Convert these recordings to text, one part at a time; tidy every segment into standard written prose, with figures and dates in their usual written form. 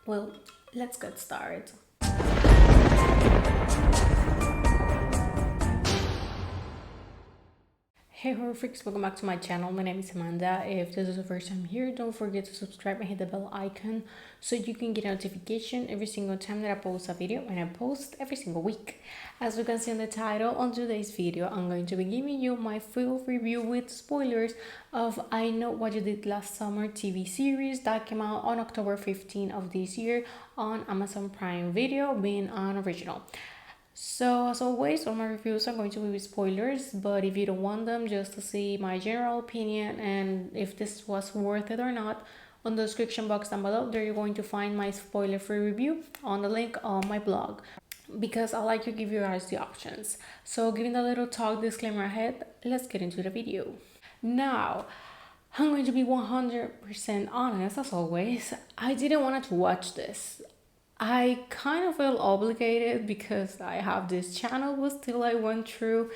Well, let's get started. Hey horror freaks, welcome back to my channel. My name is Amanda. If this is the first time here, don't forget to subscribe and hit the bell icon so you can get a notification every single time that I post a video, and I post every single week. As you can see in the title, on today's video I'm going to be giving you my full review with spoilers of I Know What You Did Last Summer TV series that came out on October 15 of this year on Amazon Prime Video, being an original. So as always, all my reviews are going to be with spoilers, but if you don't want them, just to see my general opinion and if this was worth it or not, on the description box down below, there you're going to find my spoiler-free review on the link on my blog, because I like to give you guys the options. So giving a little talk disclaimer ahead, let's get into the video. Now, I'm going to be 100% honest as always. I didn't want to watch this. I kind of feel obligated because I have this channel, but still I went through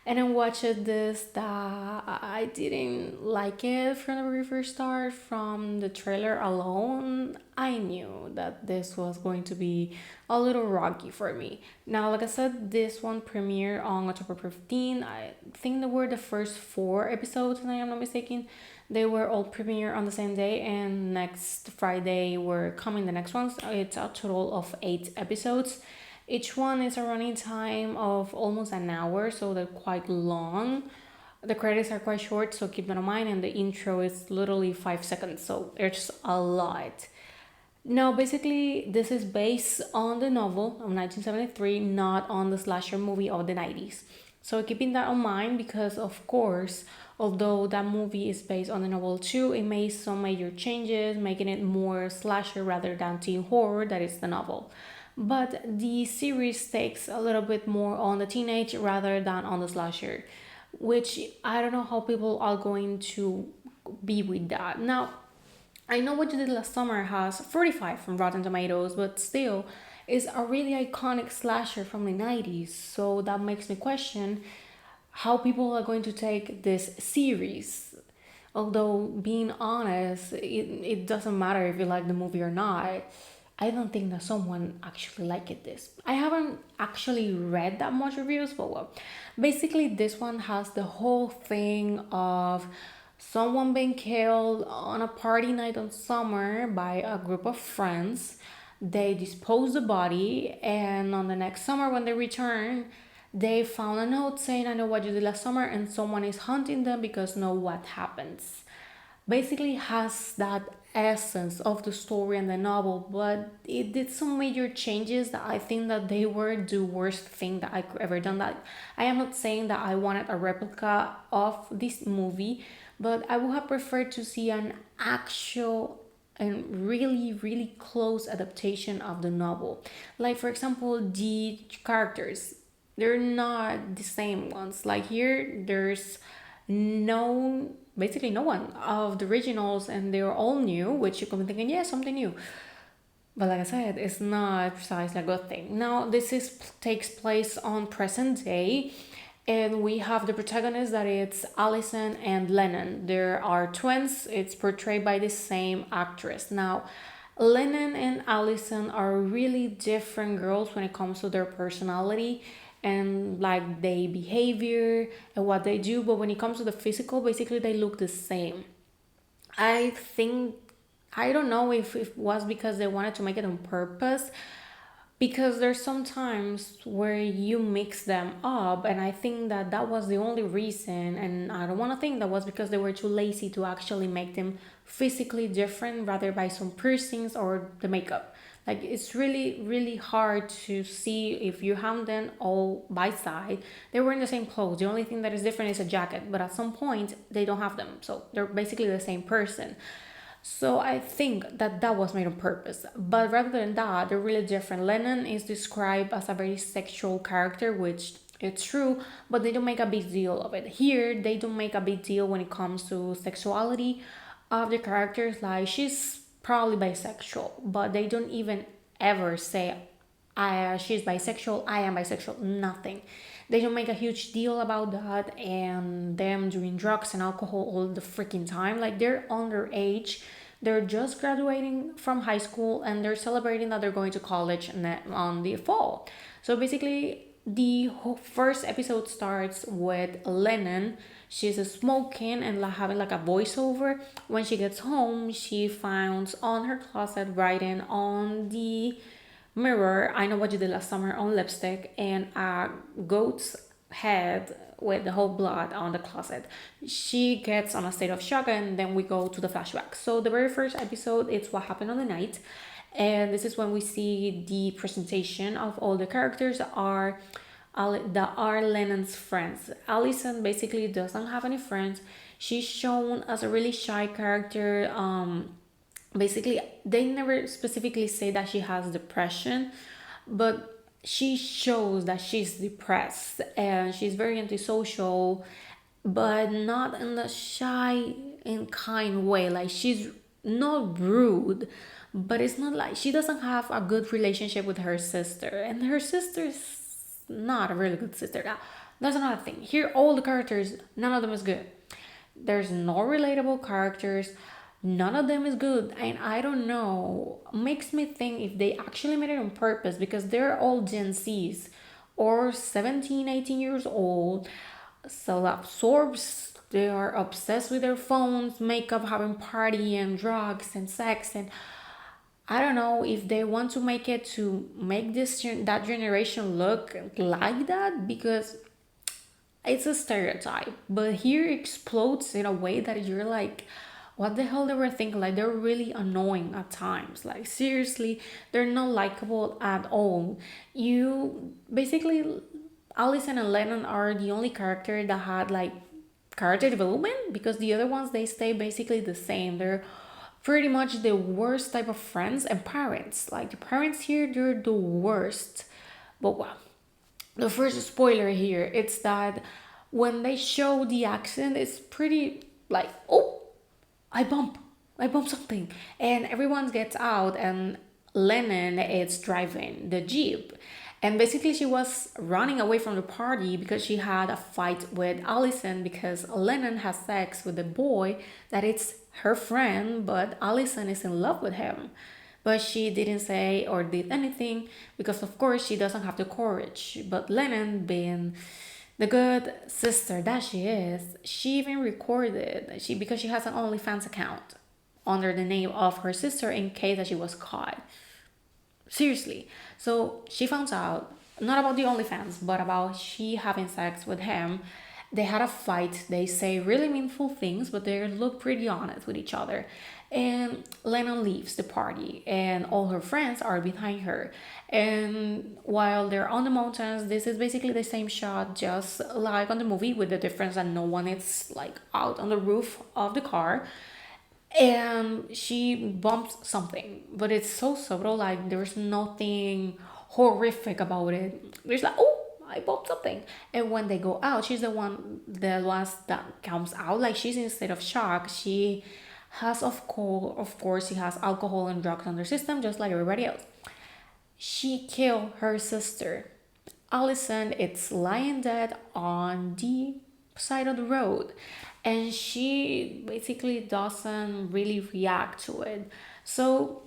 and I watched this that I didn't like it from the very first start. From the trailer alone, I knew that this was going to be a little rocky for me. Now, like I said, this one premiered on October 15. I think there were the first 4 episodes, if I am not mistaken. They were all premiere on the same day, and next Friday were coming the next ones. It's a total of 8 episodes. Each one is a running time of almost an hour, so they're quite long. The credits are quite short, so keep that in mind, and the intro is literally 5 seconds, so it's a lot. Now, basically, this is based on the novel of 1973, not on the slasher movie of the 90s. So keeping that in mind, because of course, although that movie is based on the novel too, it made some major changes, making it more slasher rather than teen horror that is the novel. But the series takes a little bit more on the teenage rather than on the slasher, which I don't know how people are going to be with that. Now, I Know What You Did Last Summer has 45 from Rotten Tomatoes, but still is a really iconic slasher from the 90s. So that makes me question how people are going to take this series. Although, being honest, it doesn't matter if you like the movie or not. I don't think that someone actually liked this. I haven't actually read that much reviews, but well, basically, this one has the whole thing of someone being killed on a party night on summer by a group of friends. They dispose the body, and on the next summer when they return, they found a note saying, I know what you did last summer, and someone is hunting them because know what happens. Basically has that essence of the story and the novel, but it did some major changes that I think that they were the worst thing that I could ever done. That I am not saying that I wanted a replica of this movie, but I would have preferred to see an actual and really close adaptation of the novel. Like for example, the characters, they're not the same ones. Like here, there's no basically no one of the originals, and they're all new, which you could be thinking, yeah, something new. But like I said, it's not precisely a good thing. Now this is takes place on present day, and we have the protagonist that it's Allison and Lennon. There are twins. It's portrayed by the same actress. Now, Lennon and Allison are really different girls when it comes to their personality and like their behavior and what they do, but when it comes to the physical, basically they look the same. I think, I don't know if it was because they wanted to make it on purpose, because there's some times where you mix them up, and I think that that was the only reason, and I don't want to think that was because they were too lazy to actually make them physically different rather by some piercings or the makeup. Like it's really hard to see if you have them all by side. They were in the same clothes, the only thing that is different is a jacket, but at some point they don't have them, so they're basically the same person. So I think that that was made on purpose. But rather than that, they're really different. Lennon is described as a very sexual character, which it's true, but they don't make a big deal of it. Here, they don't make a big deal when it comes to sexuality of the characters. Like she's probably bisexual, but they don't even ever say she's bisexual, I am bisexual, nothing. They don't make a huge deal about that, and them doing drugs and alcohol all the freaking time. Like they're underage, They're just graduating from high school and they're celebrating that they're going to college on the fall. So basically, the first episode starts with Lennon. She's smoking and like having like a voiceover. When she gets home, she finds on her closet writing on the mirror, "I know what you did last summer" on lipstick, and a goat's head with the whole blood on the closet. She gets on a state of shock, and then we go to the flashback. So the very first episode, it's what happened on the night, and this is when we see the presentation of all the characters are Lennon's friends. Allison basically doesn't have any friends. She's shown as a really shy character. Basically, they never specifically say that she has depression, but she shows that she's depressed and she's very antisocial, but not in the shy and kind way. Like, she's not rude, but it's not like she doesn't have a good relationship with her sister, and her sister's not a really good sister. Now, that's another thing. Here, all the characters, none of them is good. There's no relatable characters. None of them is good. And I don't know. Makes me think if they actually made it on purpose, because they're all Gen Zs or 17, 18 years old. Self-absorbed. They are obsessed with their phones, makeup, having party and drugs and sex, and I don't know if they want to make it to make that generation look like that, because it's a stereotype. But here it explodes in a way that you're like, what the hell they were thinking? Like, they're really annoying at times. Like, seriously, they're not likable at all. You basically, Allison and Lennon are the only character that had like character development, because the other ones, they stay basically the same. They're pretty much the worst type of friends and parents. Like, the parents here, they're the worst. But well, the first spoiler here, it's that when they show the accident, it's pretty like, oh, I bump, I bump something, and everyone gets out, and Lennon is driving the jeep, and basically she was running away from the party because she had a fight with Allison, because Lennon has sex with the boy that it's her friend, but Allison is in love with him. But she didn't say or did anything because, of course, she doesn't have the courage. But Lennon, being the good sister that she is, she even recorded because she has an OnlyFans account under the name of her sister in case that she was caught. Seriously. So she found out not about the OnlyFans, but about she having sex with him. They had a fight. They say really meaningful things, but they look pretty honest with each other. And Lennon leaves the party, and all her friends are behind her. And while they're on the mountains, this is basically the same shot, just like on the movie, with the difference that no one is like out on the roof of the car, and she bumps something, but it's so subtle. Like, there's nothing horrific about it. There's like, oh, I bumped something. And when they go out, she's the last that comes out. Like, she's in a state of shock. She has, of course, she has alcohol and drugs on her system, just like everybody else. She killed her sister. Allison, it's lying dead on the side of the road, and she basically doesn't really react to it. So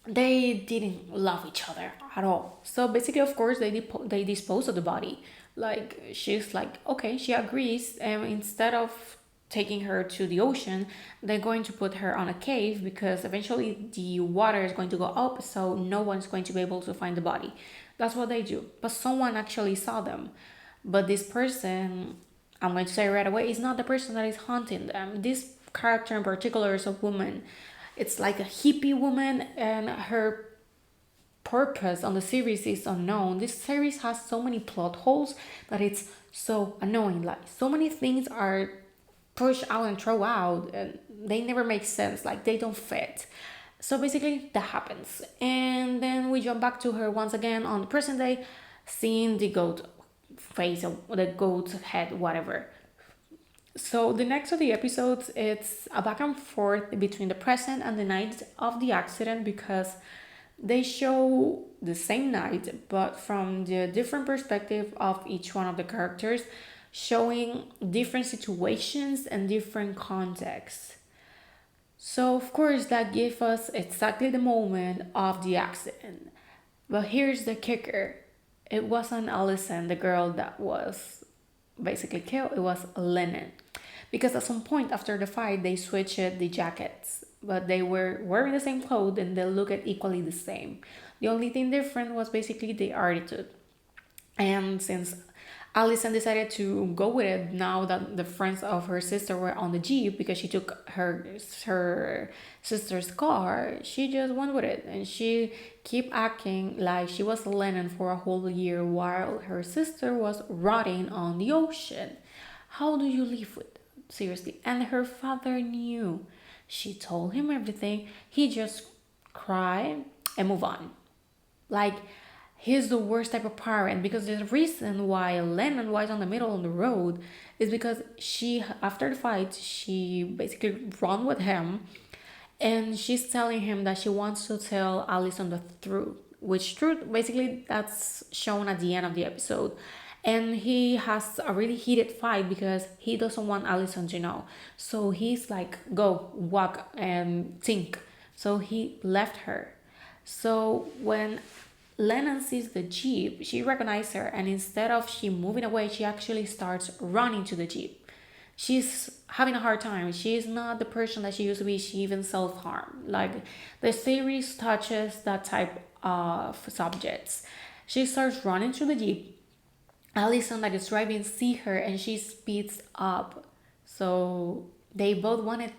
they didn't love each other at all. So basically, of course, they dispose of the body. Like, she's like, okay, she agrees, and instead of taking her to the ocean, they're going to put her on a cave, because eventually the water is going to go up, so no one's going to be able to find the body. That's what they do. But someone actually saw them. But this person, I'm going to say right away, is not the person that is haunting them. This character in particular is a woman. It's like a hippie woman, and her purpose on the series is unknown. This series has so many plot holes that it's so annoying. Like, so many things are pushed out and throw out, and they never make sense. Like, they don't fit. So basically that happens, and then we jump back to her once again on the present day, seeing the goat face, or the goat head, whatever. So the next of the episodes, it's a back and forth between the present and the night of the accident, because they show the same night but from the different perspective of each one of the characters, showing different situations and different contexts. So, of course, that gave us exactly the moment of the accident. But here's the kicker, it wasn't Allison, the girl that was basically killed, it was Lennon. Because at some point after the fight, they switched the jackets, but they were wearing the same clothes and they looked equally the same. The only thing different was basically the attitude. And since Allison decided to go with it now that the friends of her sister were on the jeep because she took her sister's car, she just went with it and she kept acting like she was Lennon for a whole year while her sister was rotting on the ocean. How do you live with that? Seriously? And her father knew. She told him everything. He just cried and moved on. Like, he's the worst type of parent because the reason why Lennon was on the middle of the road is because she, after the fight, she basically run with him and she's telling him that she wants to tell Allison the truth, which truth basically that's shown at the end of the episode. And he has a really heated fight because he doesn't want Allison to know. So he's like, go, walk, and think. So he left her. So when Lennon sees the jeep, she recognizes her, and instead of she moving away, she actually starts running to the jeep. She's having a hard time. She is not the person that she used to be. She even self-harm. Like, the series touches that type of subjects. She starts running to the jeep. Allison that is driving see her and she speeds up. So they both wanted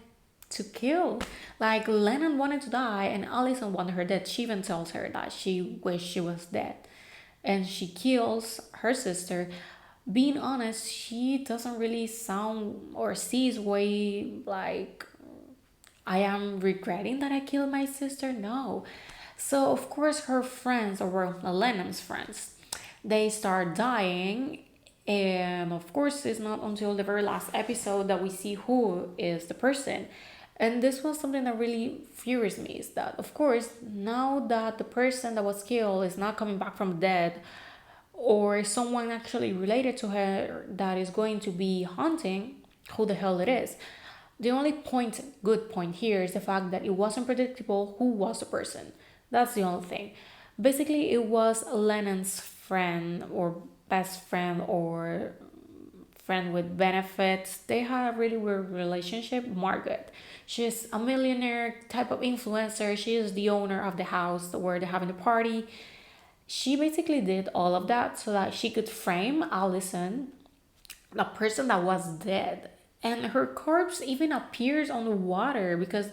to kill. Like, Lennon wanted to die and Allison wanted her dead. She even tells her that she wished she was dead. And she kills her sister. Being honest, she doesn't really sound or sees way like I am regretting that I killed my sister. No. So of course her friends, or well, Lennon's friends, they start dying, and of course it's not until the very last episode that we see who is the person. And this was something that really furious me, is that of course now that the person that was killed is not coming back from dead, or someone actually related to her that is going to be haunting, who the hell it is. The only good point here is the fact that it wasn't predictable who was the person. That's the only thing. Basically, it was Lennon's friend or best friend or friend with benefits. They had a really weird relationship. Margaret. She's a millionaire type of influencer. She is the owner of the house where they're having a party. She basically did all of that so that she could frame Allison, the person that was dead. And her corpse even appears on the water because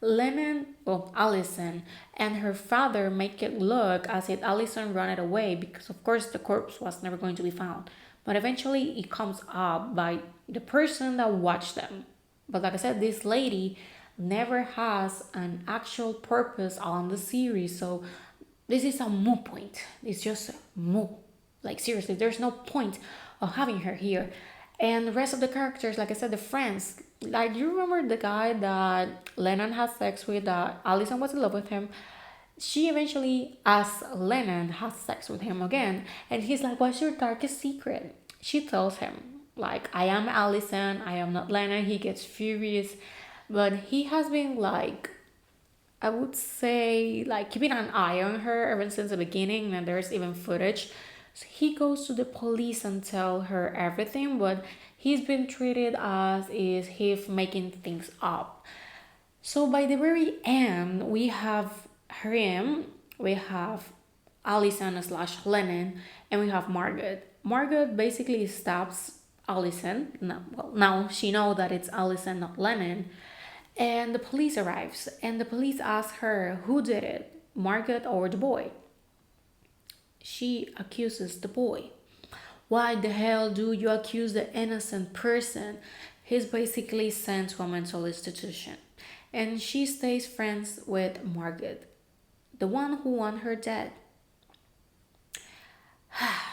Allison and her father make it look as if Allison ran it away because, of course, the corpse was never going to be found. But eventually, it comes up by the person that watched them. But like I said, this lady never has an actual purpose on the series. So this is a moot point. It's just moot. Like, seriously, there's no point of having her here. And the rest of the characters, like I said, the friends, like, you remember the guy that Lennon had sex with, that Allison was in love with him? She eventually asks Lennon has sex with him again, and he's like, what's your darkest secret? She tells him, like, I am Allison, I am not Lennon. He gets furious, but he has been, like, I would say, like, keeping an eye on her ever since the beginning, and there's even footage. So he goes to the police and tell her everything, but he's been treated as is he's making things up. So by the very end, we have him, we have Allison slash Lennon, and we have Margaret. Margaret basically stabs Allison. Now she knows that it's Allison, not Lennon. And the police arrives, and the police ask her who did it, Margaret or the boy. She accuses the boy. Why the hell do you accuse the innocent person? He's basically sent to a mental institution. And she stays friends with Margaret, the one who won her dead.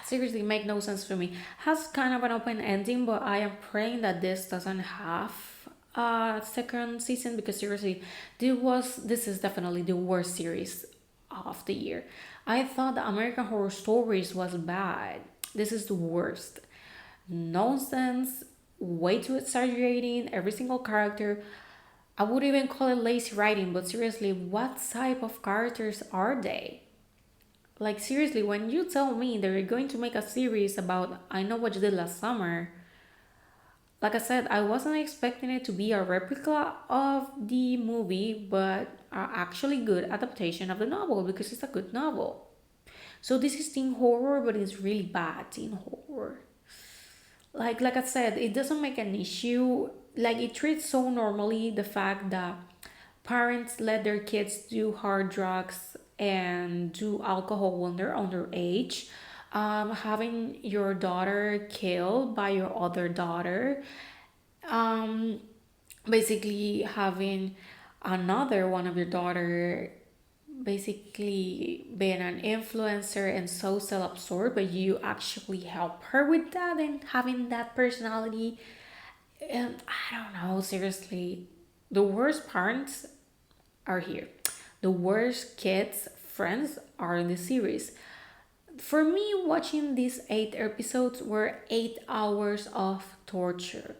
Seriously, make no sense to me. Has kind of an open ending, but I am praying that this doesn't have a second season, because seriously, this is definitely the worst series of the year. I thought the American Horror Stories was bad. This is the worst. Nonsense, way too exaggerating, every single character. I would even call it lazy writing, but seriously, what type of characters are they? Like, seriously, when you tell me they're going to make a series about I Know What You Did Last Summer, like I said, I wasn't expecting it to be a replica of the movie, but a actually good adaptation of the novel because it's a good novel. So this is teen horror, but it's really bad teen horror. Like I said, it doesn't make an issue. Like it treats so normally the fact that parents let their kids do hard drugs and do alcohol when they're underage. Having your daughter killed by your other daughter, um, basically having another one of your daughter basically being an influencer and so self-absorbed, but you actually help her with that and having that personality. And I don't know, seriously, the worst parents are here. The worst kids friends are in the series. For me, watching these 8 episodes were 8 hours of torture.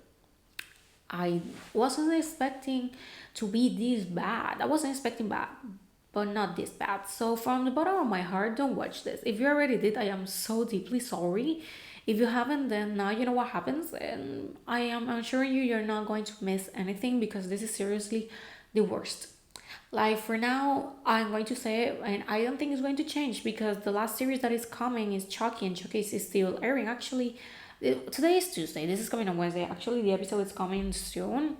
I wasn't expecting to be this bad. I wasn't expecting bad, but not this bad. So from the bottom of my heart, don't watch this. If you already did, I am so deeply sorry. If you haven't, then now you know what happens, and I am assuring you, you're not going to miss anything because this is seriously the worst. Like for now, I'm going to say it, and I don't think it's going to change because the last series that is coming is Chucky, and Chucky is still airing. Actually, today is Tuesday. This is coming on Wednesday. Actually, the episode is coming soon.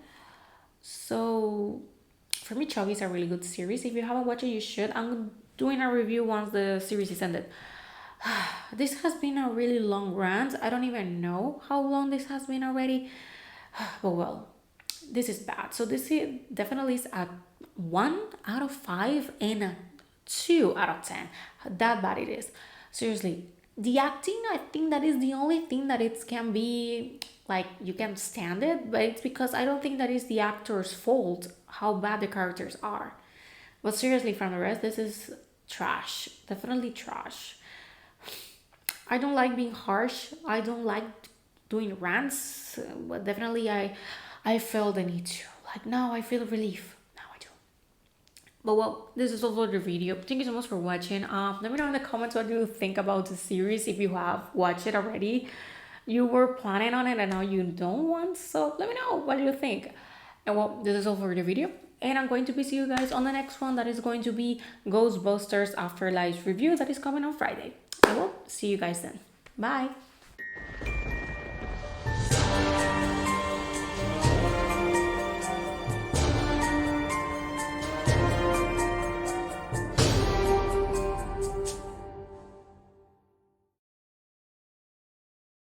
So, for me, Chucky is a really good series. If you haven't watched it, you should. I'm doing a review once the series is ended. This has been a really long rant. I don't even know how long this has been already. But well, this is bad. So this is definitely is a 1 out of 5 and a 2 out of 10. That bad it is. Seriously, the acting, I think that is the only thing that it can be like you can stand it, but it's because I don't think that is the actor's fault how bad the characters are. But seriously, from the rest, this is trash. Definitely trash. I don't like being harsh. I don't like doing rants, but definitely I feel the need to. Like now I feel relief. Now I do. But well, this is all for the video. Thank you so much for watching. Let me know in the comments what you think about the series if you have watched it already. You were planning on it and now you don't want. So let me know what you think. And well, this is all for the video. And I'm going to be see you guys on the next one that is going to be Ghostbusters Afterlife review that is coming on Friday. I will see you guys then. Bye.